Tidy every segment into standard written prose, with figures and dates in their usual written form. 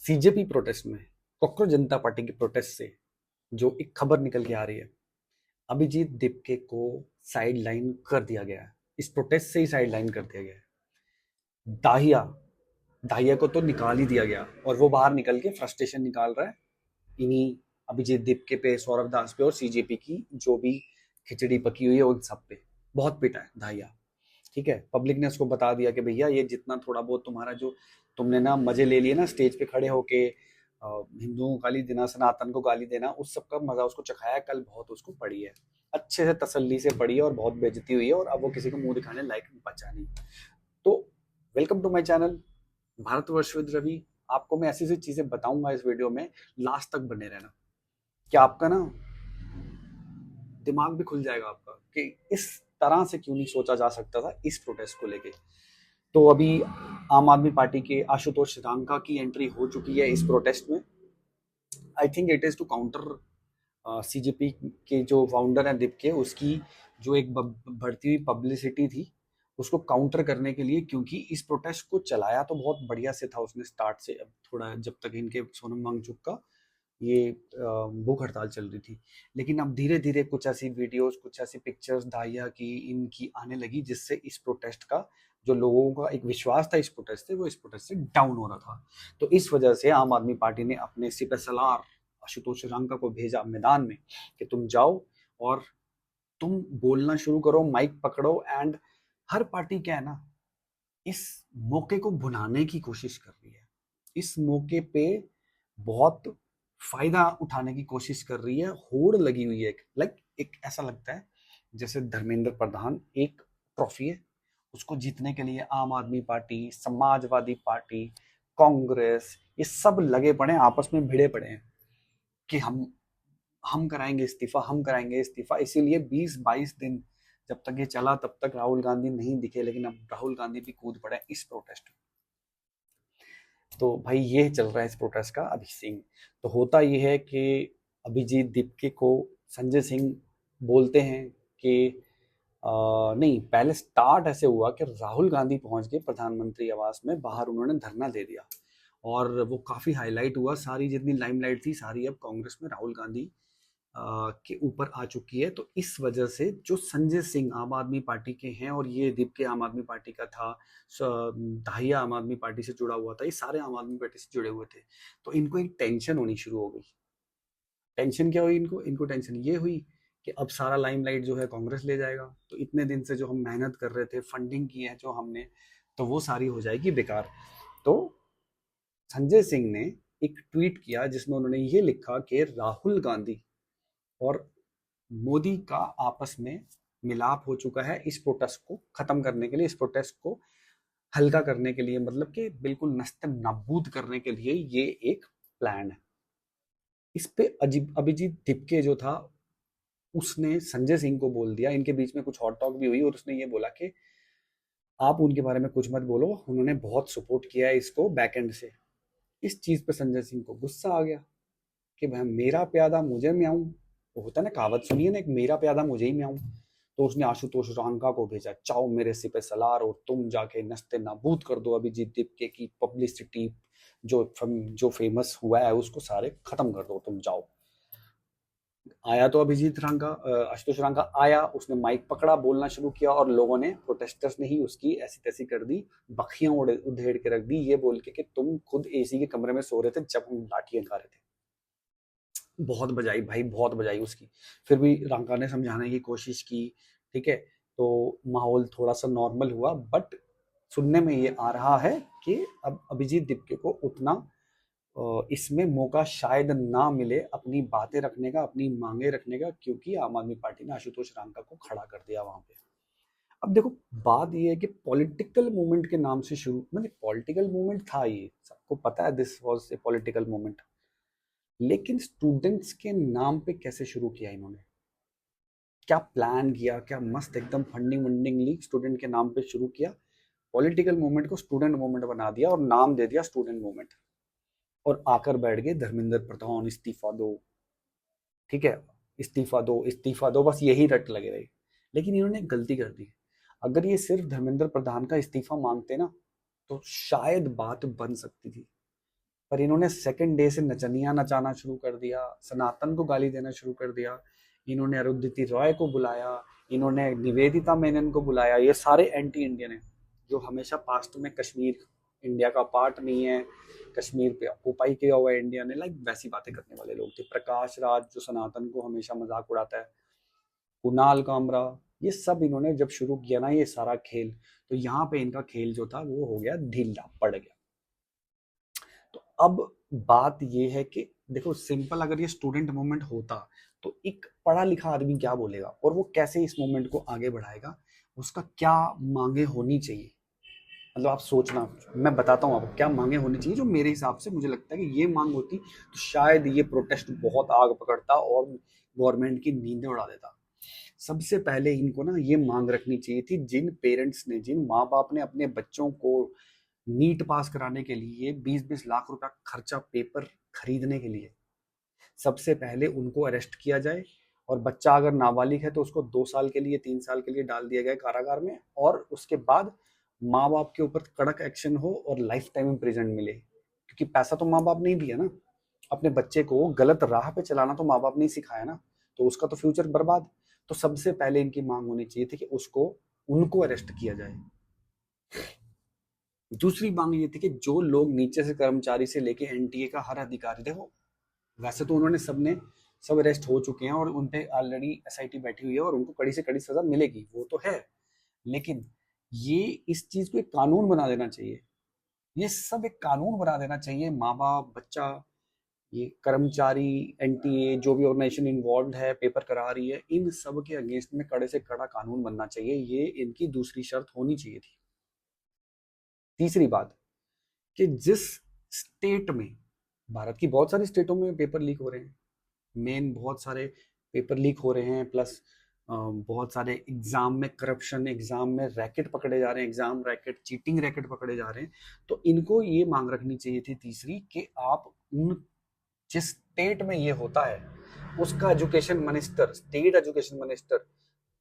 CJP protest में, cockroach जनता party की protest से जो एक खबर निकल के आ रही है, अभिजीत दीपके को साइडलाइन कर दिया गया है। इस प्रोटेस्ट से ही साइडलाइन कर दिया गया है। दाहिया दाहिया को तो निकाल ही दिया गया और वो बाहर निकल के फ्रस्ट्रेशन निकाल रहा है इन्हीं अभिजीत दीपके पे, सौरभ दास पे और सीजेपी की जो भी खिचड़ी पकी हुई है उन सब पे बहुत पिटा है दाहिया। ठीक है, पब्लिक ने उसको बता दिया कि भैया ये जितना थोड़ा बहुत तुम्हारा जो तुमने ना मजे ले लिए ना स्टेज पे खड़े होके हिंदुओं को गाली देना, सनातन को गाली देना, उस सब का मजा उसको चखाया, कल बहुत उसको पड़ी है, अच्छे से तसल्ली से पड़ी है और बहुत बेइज्जती हुई है और अब वो किसी को मुंह दिखाने लायक बचा नहीं। तो welcome to my channel Bharatvarsh with Ravi. आपको मैं ऐसी ऐसी चीजें बताऊंगा इस वीडियो में, लास्ट तक बने रहना, कि आपका ना दिमाग भी खुल जाएगा आपका कि इस तरह से क्यों नहीं सोचा जा सकता था इस प्रोटेस्ट को लेके। तो अभी आम आदमी पार्टी के आशुतोष रांका की एंट्री हो चुकी है इस प्रोटेस्ट में। I think it is to counter CJP के जो फाउंडर है दीप के, उसकी जो एक बढ़ती हुई पब्लिसिटी थी उसको काउंटर करने के लिए, क्योंकि इस प्रोटेस्ट को चलाया तो बहुत बढ़िया से था उसने स्टार्ट से, अब थोड़ा जब तक इनके सोनम वांगचुक का ये भूख हड़ताल चल रही थी, लेकिन अब धीरे धीरे कुछ ऐसी वीडियोस, कुछ ऐसी पिक्चर्स दाहिया की इनकी आने लगी जिससे इस प्रोटेस्ट का जो लोगों का एक विश्वास था इस प्रोटेस्ट से, वो इस प्रोटेस्ट से डाउन हो रहा था। तो इस वजह से आम आदमी पार्टी ने अपने सिपह सलार आशुतोष रांका को भेजा मैदान में कि तुम जाओ और तुम बोलना शुरू करो, माइक पकड़ो। एंड हर पार्टी क्या है ना, इस मौके को भुनाने की कोशिश कर रही है, इस मौके पे बहुत फायदा उठाने की कोशिश कर रही है, होड़ लगी हुई है लाइक एक ऐसा लगता है जैसे धर्मेंद्र प्रधान एक ट्रॉफी है, उसको जीतने के लिए आम आदमी पार्टी, समाजवादी पार्टी, कांग्रेस, ये सब लगे पड़े हैं, आपस में भिड़े पड़े हैं कि हम कराएंगे इस्तीफा, हम कराएंगे इस्तीफा। इसीलिए 20-22 दिन जब तक ये चला तब तक राहुल गांधी नहीं दिखे, लेकिन अब राहुल गांधी भी कूद पड़े इस प्रोटेस्ट में। तो भाई ये चल रहा है इस प्रोटेस्ट का अभी सिंह। तो होता ये है कि अभिजीत दीपके को संजय सिंह बोलते हैं कि नहीं, पहले स्टार्ट ऐसे हुआ कि राहुल गांधी पहुंच गए प्रधानमंत्री आवास में, बाहर उन्होंने धरना दे दिया और वो काफी हाईलाइट हुआ, सारी जितनी लाइमलाइट थी सारी अब कांग्रेस में राहुल गांधी के ऊपर आ चुकी है। तो इस वजह से जो संजय सिंह आम आदमी पार्टी के हैं और ये दीपके आम आदमी पार्टी का था, दाहिया आम आदमी पार्टी से जुड़ा हुआ था, ये सारे आम आदमी पार्टी से जुड़े हुए थे, तो इनको एक टेंशन होनी शुरू हो गई। टेंशन क्या हुई इनको, इनको टेंशन ये हुई कि अब सारा लाइमलाइट जो है कांग्रेस ले जाएगा, तो इतने दिन से जो हम मेहनत कर रहे थे, फंडिंग की है जो हमने, तो वो सारी हो जाएगी बेकार। तो संजय सिंह ने एक ट्वीट किया जिसमें उन्होंने ये लिखा कि राहुल गांधी और मोदी का आपस में मिलाप हो चुका है इस प्रोटेस्ट को खत्म करने के लिए, इस प्रोटेस्ट को हल्का करने के लिए, मतलब कि बिल्कुल नस्ते नाबूद करने के लिए ये एक प्लान है। इस पे अजीब अभिजीत दिपके जो था उसने संजय सिंह को बोल दिया, इनके बीच में कुछ हॉट टॉक भी हुई और उसने ये बोला कि आप उनके बारे में कुछ मत बोलो, उन्होंने बहुत सपोर्ट किया है इसको बैक एंड से। इस चीज पे संजय सिंह को गुस्सा आ गया कि भाई मेरा प्यादा मुझे म्याऊं, वो होता है ना, कहावत सुनिए ना, एक मेरा प्यादा मुझे ही म्याऊं। तो उसने आशुतोष रांका को भेजा, चाओ मेरे सिपह सलार और तुम जाके नस्ते नाबूद कर दो अभिजीत दीपके की पब्लिसिटी, जो फेमस हुआ है उसको सारे खत्म कर दो, तुम जाओ। आया तो अभिजीत रांका, आशुतोष रांका आया, उसने माइक पकड़ा, बोलना शुरू किया और लोगों ने, प्रोटेस्टर्स ने ही उसकी ऐसी तैसी कर दी, बखियां उधेड़ के रख दी, ये बोल के कि तुम खुद एसी के कमरे में सो रहे थे जब हम लाठियां खा रहे थे। बहुत बजाई भाई, बहुत बजाई उसकी। फिर भी रांका ने समझाने की कोशिश की, ठीक है, तो माहौल थोड़ा सा नॉर्मल हुआ। बट सुनने में ये आ रहा है कि अब अभिजीत दीपके को उतना इसमें मौका शायद ना मिले अपनी बातें रखने का, अपनी मांगे रखने का, क्योंकि आम आदमी पार्टी ने आशुतोष रांका को खड़ा कर दिया वहां पे। अब देखो, बात ये है कि पॉलिटिकल मूवमेंट के नाम से शुरू, मतलब पॉलिटिकल मूवमेंट था, ये सबको पता है, this was a political movement, लेकिन स्टूडेंट्स के नाम पे कैसे शुरू किया इन्होंने, क्या प्लान किया, क्या मस्त एकदम फंडिंग वंडिंग ली, स्टूडेंट के नाम पे शुरू किया, पॉलिटिकल मूवमेंट को स्टूडेंट मूवमेंट बना दिया और नाम दे दिया स्टूडेंट मूवमेंट, और आकर बैठ गए धर्मेंद्र प्रधान इस्तीफा दो, ठीक है, इस्तीफा दो इस्तीफा दो, बस यही रट लगे रहे। लेकिन इन्होंने एक गलती कर दी, अगर ये सिर्फ धर्मेंद्र प्रधान का इस्तीफा मांगते ना तो शायद बात बन सकती थी, पर इन्होंने सेकंड डे से नचनिया नचाना शुरू कर दिया, सनातन को गाली देना शुरू कर दिया, इन्होंने अरुंधति रॉय को बुलाया, इन्होंने निवेदिता मेनन को बुलाया। ये सारे एंटी इंडियन हैं जो हमेशा पास्ट में कश्मीर इंडिया का पार्ट नहीं है, कश्मीर पे ऑक्यूपाई किया हुआ है इंडिया ने, लाइक वैसी बातें करने वाले लोग थे। प्रकाश राज जो सनातन को हमेशा मजाक उड़ाता है, कुणाल कामरा, ये सब इन्होंने जब शुरू किया ना ये सारा खेल, तो यहाँ पे इनका खेल जो था वो हो गया ढीला पड़ गया। तो अब बात ये है कि देखो सिंपल, अगर ये स्टूडेंट मूवमेंट होता तो एक पढ़ा लिखा आदमी क्या बोलेगा और वो कैसे इस मूवमेंट को आगे बढ़ाएगा, उसका क्या मांगे होनी चाहिए। मतलब आप सोचना, मैं बताता हूँ आपको क्या मांगे होनी चाहिए जो मेरे हिसाब से मुझे लगता है कि ये मांग होती तो शायद ये प्रोटेस्ट बहुत आग पकड़ता और गवर्नमेंट की नींदें उड़ा देता। सबसे पहले इनको ना ये मांग रखनी चाहिए थी, जिन पेरेंट्स ने, जिन माँ बाप ने अपने बच्चों को नीट पास कराने के लिए 20-20 लाख रुपया खर्चा पेपर खरीदने के लिए, सबसे पहले उनको अरेस्ट किया जाए। और बच्चा अगर नाबालिग है तो उसको 2 साल के लिए 3 साल के लिए डाल दिया गया कारागार में, और उसके बाद माँ बाप के ऊपर कड़क एक्शन हो और लाइफ टाइम इम्प्रिजन मिले, क्योंकि पैसा तो माँ बाप ने ही दिया ना, अपने बच्चे को गलत राह पे चलाना तो माँ बाप ने ही सिखाया ना, तो उसका तो फ्यूचर बर्बाद। तो सबसे पहले इनकी मांग होनी चाहिए थी कि उसको, उनको अरेस्ट किया जाए। दूसरी मांग ये थी कि जो लोग नीचे से कर्मचारी से लेके एनटीए का हर अधिकारी, देखो वैसे तो उन्होंने सब अरेस्ट हो चुके हैं और उन पे ऑलरेडी एसआईटी बैठी हुई है और उनको कड़ी से कड़ी सजा मिलेगी, वो तो है, लेकिन ये इस चीज को एक कानून बना देना चाहिए। ये सब एक कानून बना देना चाहिए, माँ बाप, बच्चा, ये कर्मचारी, एनटीए, जो भी ऑर्गेनाइजेशन इन्वॉल्व है, पेपर करा रही है, इन सब के अगेंस्ट में कड़े से कड़ा कानून बनना चाहिए। ये इनकी दूसरी शर्त होनी चाहिए थी। तीसरी बात कि जिस स्टेट में, भारत की बहुत सारी स्टेटों में पेपर लीक हो रहे हैं, मेन बहुत सारे पेपर लीक हो रहे हैं, प्लस बहुत सारे एग्जाम में करप्शन, एग्जाम में रैकेट पकड़े जा रहे हैं, एग्जाम रैकेट, चीटिंग रैकेट पकड़े जा रहे हैं। तो इनको ये मांग रखनी चाहिए थी तीसरी कि आप उन, जिस स्टेट में ये होता है उसका education minister, state education minister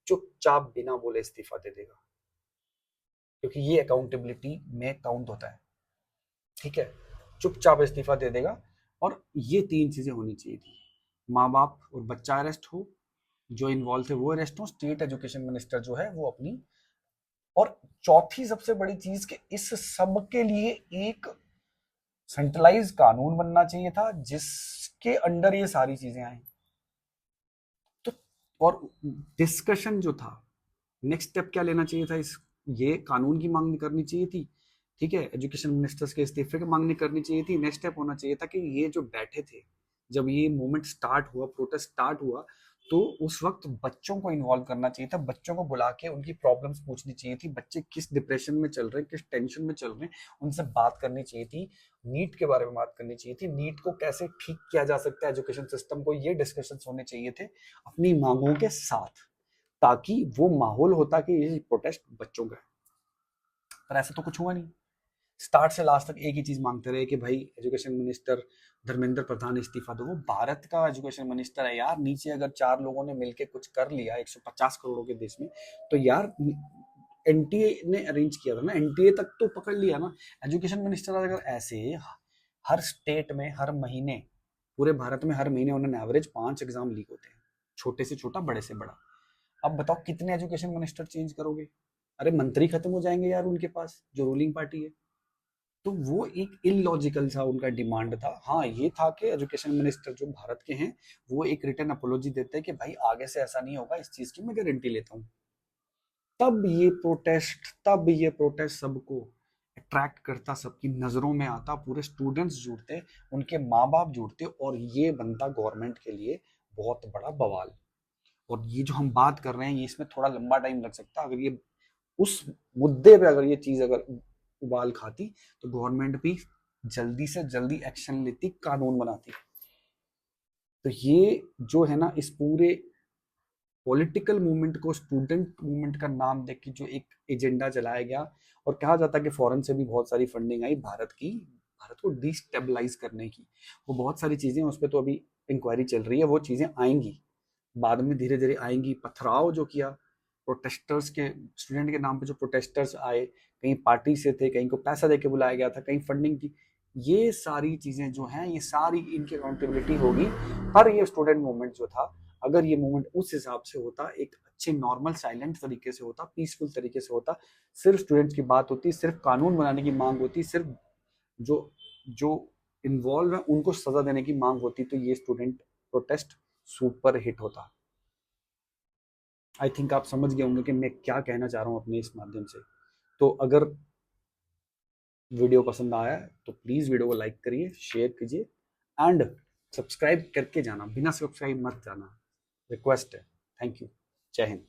चुपचाप बिना बोले इस्तीफा दे देगा, क्योंकि ये अकाउंटेबिलिटी में काउंट होता है। ठीक है, चुपचाप इस्तीफा दे देगा। और ये तीन चीजें होनी चाहिए थी, माँ बाप और बच्चा अरेस्ट हो, जो इन्वॉल्व थे वो अरेस्ट हो, स्टेट एजुकेशन मिनिस्टर जो है वो अपनी, और चौथी सबसे बड़ी चीज कि इस सब के लिए एक सेंट्रलाइज कानून बनना चाहिए था जिसके अंडर ये सारी चीजें आई। तो और डिस्कशन जो था, नेक्स्ट स्टेप क्या लेना चाहिए था, इस, ये कानून की मांग करनी चाहिए थी, ठीक है, एजुकेशन मिनिस्टर्स के इस्तीफे की मांग नहीं करनी चाहिए थी। नेक्स्ट स्टेप होना चाहिए था कि ये जो बैठे थे, जब ये मूवमेंट स्टार्ट हुआ, प्रोटेस्ट स्टार्ट हुआ, तो उस वक्त बच्चों को इन्वॉल्व करना चाहिए था, बच्चों को बुला के उनकी प्रॉब्लम्स पूछनी चाहिए थी, बच्चे किस डिप्रेशन में चल रहे हैं, किस टेंशन में चल रहे हैं, उनसे बात करनी चाहिए थी, नीट के बारे में बात करनी चाहिए थी, नीट को कैसे ठीक किया जा सकता है एजुकेशन सिस्टम को, ये डिस्कशन होने चाहिए थे अपनी मांगों के साथ, ताकि वो माहौल होता कि ये प्रोटेस्ट बच्चों का है। पर ऐसा तो कुछ हुआ नहीं, स्टार्ट से लास्ट तक एक ही चीज मांगते रहे कि भाई एजुकेशन मिनिस्टर धर्मेंद्र प्रधान इस्तीफा दो। वो भारत का एजुकेशन मिनिस्टर है यार, नीचे अगर 4 लोगों ने मिलके कुछ कर लिया 150 करोड़ के देश में, तो यार एनटीए ने अरेंज किया था ना, एनटीए तक तो पकड़ लिया ना। एजुकेशन मिनिस्टर अगर ऐसे हर स्टेट में हर महीने, पूरे भारत में हर महीने उन्होंने एवरेज 5 एग्जाम लीक होते हैं, छोटे से छोटा बड़े से बड़ा। अब बताओ कितने एजुकेशन मिनिस्टर चेंज करोगे, अरे मंत्री खत्म हो जाएंगे यार उनके पास, जो रूलिंग पार्टी है। तो वो एक इलॉजिकल सा उनका डिमांड था। हाँ ये था कि एजुकेशन मिनिस्टर जो भारत के हैं वो एक रिटर्न अपोलॉजी देते हैं कि भाई आगे से ऐसा नहीं होगा, इस चीज की मैं गारंटी लेता हूँ। तब ये प्रोटेस्ट सबको अट्रैक्ट करता, सबकी नजरों में आता, पूरे स्टूडेंट्स जुड़ते, उनके माँ बाप जुड़ते, और ये बनता गवर्नमेंट के लिए बहुत बड़ा बवाल। और ये जो हम बात कर रहे हैं ये, इसमें थोड़ा लंबा टाइम लग सकता, अगर ये उस मुद्दे पे अगर ये चीज अगर उबाल खाती तो गवर्नमेंट भी जल्दी से जल्दी एक्शन लेती, कानून बनाती। तो ये जो है ना, इस पूरे पॉलिटिकल मूवमेंट को स्टूडेंट मूवमेंट का नाम देख के जो एक एजेंडा चलाया गया, और कहा जाता है कि फॉरेन से भी बहुत सारी फंडिंग आई भारत को डिस्टेबलाइज करने की, वो बहुत सारी चीजें, उस पर तो अभी इंक्वायरी चल रही है, वो चीजें आएंगी बाद में, धीरे धीरे आएंगी। पथराव जो किया प्रोटेस्टर्स के, स्टूडेंट के नाम पे जो प्रोटेस्टर्स आए, कहीं पार्टी से थे, कहीं को पैसा देके बुलाया गया था, कहीं फंडिंग थी, ये सारी चीजें जो हैं, ये सारी इनकी अकाउंटेबिलिटी होगी। पर ये स्टूडेंट मूवमेंट जो था, अगर ये मूवमेंट उस हिसाब से होता, एक अच्छे नॉर्मल साइलेंट तरीके से होता, पीसफुल तरीके से होता, सिर्फ स्टूडेंट्स की बात होती, सिर्फ कानून बनाने की मांग होती, सिर्फ जो जो इन्वॉल्व है उनको सजा देने की मांग होती, तो ये स्टूडेंट प्रोटेस्ट सुपर हिट होता। आई थिंक आप समझ गए होंगे कि मैं क्या कहना चाह रहा हूँ अपने इस माध्यम से। तो अगर वीडियो पसंद आया है तो प्लीज़ वीडियो को लाइक करिए, शेयर कीजिए एंड सब्सक्राइब करके जाना, बिना सब्सक्राइब मत जाना, रिक्वेस्ट है। Thank you. जय हिंद।